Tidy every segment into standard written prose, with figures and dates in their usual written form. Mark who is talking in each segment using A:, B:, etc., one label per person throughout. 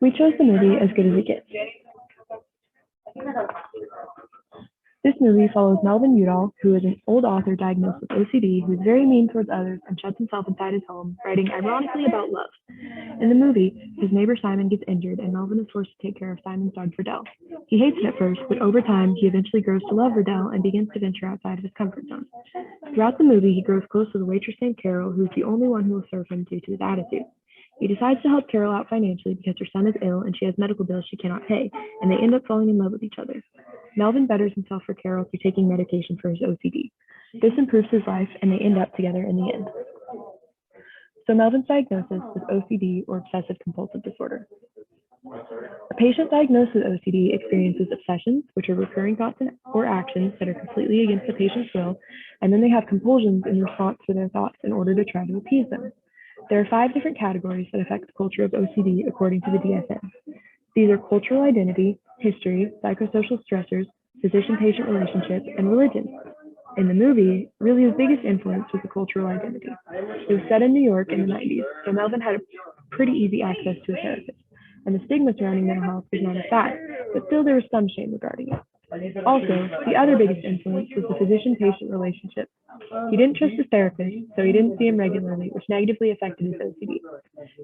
A: We chose the movie As Good as It Gets. This movie follows Melvin Udall, who is an old author diagnosed with OCD who is very mean towards others and shuts himself inside his home, writing ironically about love. In the movie, his neighbor Simon gets injured and Melvin is forced to take care of Simon's dog Riddell. He hates it at first, but over time he eventually grows to love Riddell and begins to venture outside of his comfort zone. Throughout the movie, he grows close to the waitress named Carol, who is the only one who will serve him due to his attitude. He decides to help Carol out financially because her son is ill and she has medical bills she cannot pay, and they end up falling in love with each other. Melvin betters himself for Carol through taking medication for his OCD. This improves his life, and they end up together in the end. So Melvin's diagnosis is OCD, or obsessive compulsive disorder. A patient diagnosed with OCD experiences obsessions, which are recurring thoughts or actions that are completely against the patient's will, and then they have compulsions in response to their thoughts in order to try to appease them. There are 5 different categories that affect the culture of OCD according to the DSM. These are cultural identity, history, psychosocial stressors, physician-patient relationship, and religion. In the movie, really his biggest influence was the cultural identity. It was set in New York in the 90s, so Melvin had pretty easy access to a therapist, and the stigma surrounding mental health was not as bad, but still there was some shame regarding it. Also, the other biggest influence was the physician-patient relationship. He didn't trust his therapist, so he didn't see him regularly, which negatively affected his OCD.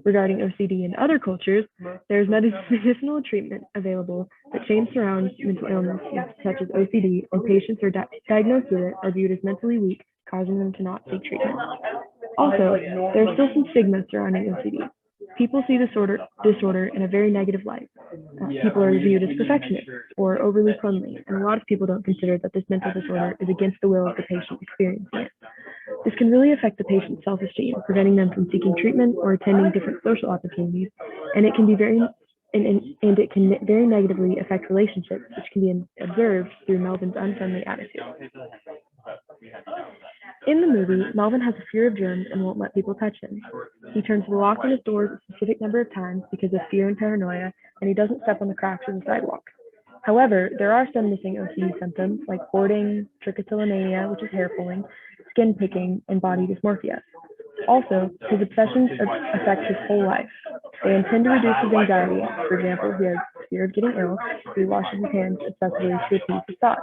A: Regarding OCD in other cultures, there is medicinal treatment available, but shame surrounds mental illness such as OCD, and patients who are diagnosed with it are viewed as mentally weak, causing them to not seek treatment. Also, there is still some stigma surrounding OCD. People see disorder in a very negative light. People are viewed as perfectionists or overly cleanly, and a lot of people don't consider that this mental disorder is against the will of the patient experiencing it. This can really affect the patient's self-esteem, preventing them from seeking treatment or attending different social opportunities, and it can very negatively affect relationships, which can be observed through Melvin's unfriendly attitude. In the movie, Melvin has a fear of germs and won't let people touch him. He turns the lock on his doors a specific number of times because of fear and paranoia, and he doesn't step on the cracks of the sidewalk. However, there are some missing OCD symptoms like hoarding, trichotillomania, which is hair pulling, skin picking, and body dysmorphia. Also, his obsessions affect his whole life. They intend to reduce his anxiety. For example, he has fear of getting ill, so he washes his hands excessively to appease his thoughts.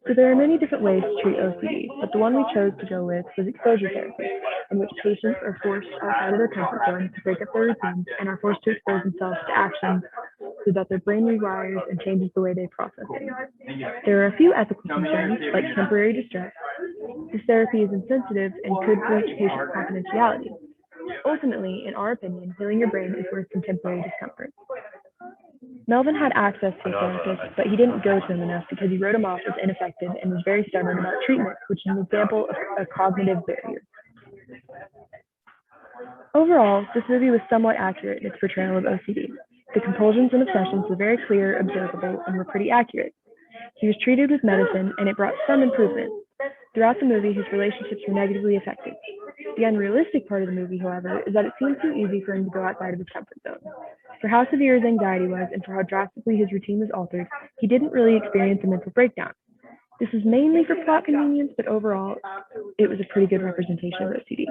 A: So there are many different ways to treat OCD, but the one we chose to go with was exposure therapy, in which patients are forced outside of their comfort zone to break up their routines and are forced to expose themselves to actions so that their brain rewires and changes the way they process things. There are a few ethical concerns, like temporary distress. This therapy is insensitive and could breach patient confidentiality. Ultimately, in our opinion, healing your brain is worth some temporary discomfort. Melvin had access to a therapist, but he didn't go to him enough because he wrote him off as ineffective and was very stubborn about treatment, which is an example of a cognitive barrier. Overall, this movie was somewhat accurate in its portrayal of OCD. The compulsions and obsessions were very clear, observable, and were pretty accurate. He was treated with medicine, and it brought some improvement. Throughout the movie, his relationships were negatively affected. The unrealistic part of the movie, however, is that it seemed too easy for him to go outside of his comfort zone. For how severe his anxiety was and for how drastically his routine was altered, he didn't really experience a mental breakdown. This is mainly for plot convenience, but overall, it was a pretty good representation of OCD.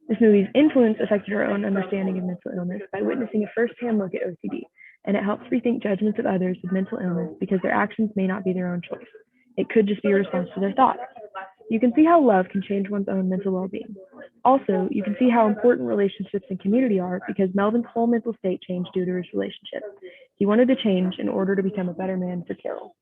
A: This movie's influence affected our own understanding of mental illness by witnessing a first-hand look at OCD, and it helps rethink judgments of others with mental illness because their actions may not be their own choice. It could just be a response to their thoughts. You can see how love can change one's own mental well-being. Also, you can see how important relationships and community are because Melvin's whole mental state changed due to his relationship. He wanted to change in order to become a better man for Carol.